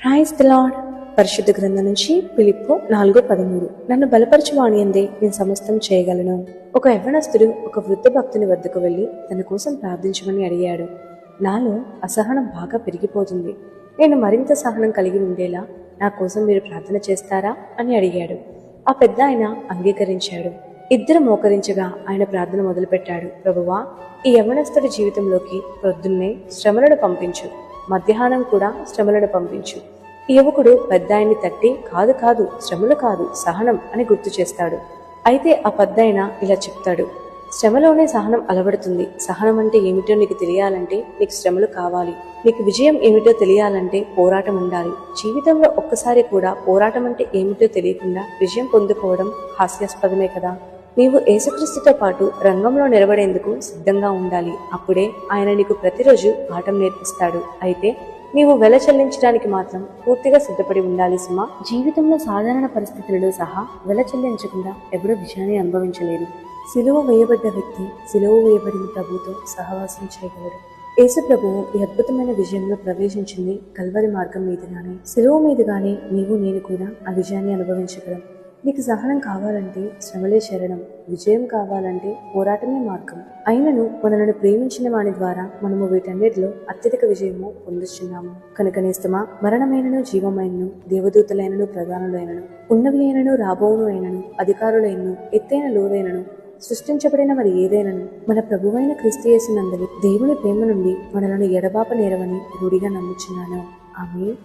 Praise the lord. పరిశుద్ధ గ్రంథం నుంచి ఫిలిప్పు 4:13. నన్ను బలపరచువాని అందే నేను సమస్తం చేయగలను. ఒక యవ్వనస్తుడు ఒక వృద్ధ భక్తుని వద్దకు వెళ్లి తన కోసం ప్రార్థించమని అడిగాడు. నాలో అసహనం బాగా పెరిగిపోతుంది. నేను మరింత సహనం కలిగి ఉండేలా నా కోసం మీరు ప్రార్థన చేస్తారా అని అడిగాడు. ఆ పెద్ద ఆయన అంగీకరించాడు. ఇద్దరు మోకరించగా ఆయన ప్రార్థన మొదలుపెట్టాడు. ప్రభువా, ఈ యవ్వనస్తుడి జీవితంలోకి ప్రొద్దున్నే శ్రమలను పంపించు, మధ్యాహ్నం కూడా శ్రమలను పంపించు. ఈ యువకుడు పెద్దాయన్ని తట్టి కాదు కాదు, శ్రమలు కాదు, సహనం అని గుర్తు చేస్తాడు. అయితే ఆ పెద్దాయన ఇలా చెప్తాడు, శ్రమలోనే సహనం అలవడుతుంది. సహనం అంటే ఏమిటో నీకు తెలియాలంటే నీకు శ్రమలు కావాలి. నీకు విజయం ఏమిటో తెలియాలంటే పోరాటం ఉండాలి. జీవితంలో ఒక్కసారి కూడా పోరాటం అంటే ఏమిటో తెలియకుండా విజయం పొందుకోవడం హాస్యాస్పదమే కదా. నీవు యేసుక్రీస్తుతో పాటు రంగంలో నిలబడేందుకు సిద్ధంగా ఉండాలి. అప్పుడే ఆయన నీకు ప్రతిరోజు పాఠం నేర్పిస్తాడు. అయితే నీవు వెల చెల్లించడానికి మాత్రం పూర్తిగా సిద్ధపడి ఉండాలి సుమా. జీవితంలో సాధారణ పరిస్థితులలో సహా వెల చెల్లించకుండా ఎవరూ విజయాన్ని అనుభవించలేరు. సిలువ వేయబడ్డ వ్యక్తి సిలువ వేయబడిన ప్రభుతో సహవాసం చేయగలడు. యేసు ప్రభువు ఈ అద్భుతమైన విజయంలో ప్రవేశించింది కల్వరి మార్గం మీదుగానే. సిలువ మీదుగానే నీవు నేను కూడా ఆ విజయాన్ని అనుభవించగలం. నీకు సహనం కావాలంటే శ్రమలే శరణం, విజయం కావాలంటే పోరాటమే మార్గం. అయినను మనలను ప్రేమించిన వాని ద్వారా మనము వీటన్నిటిలో అత్యధిక విజయము పొందుచున్నాము. కనుక నేస్తమా, మరణమైనను జీవమైనను, దేవదూతలైనను ప్రధానులైనను, ఉన్నవి అయినను రాబోవును అయినను, అధికారులైనను, ఎత్తైన లోదైనను, సృష్టించబడిన మరి ఏదైనను మన ప్రభువైన క్రీస్తు యేసునందలి దేవుని ప్రేమ నుండి మనలను ఎడబాప నేరవని రూఢిగా నమ్ముచున్నాను. ఆమేన్.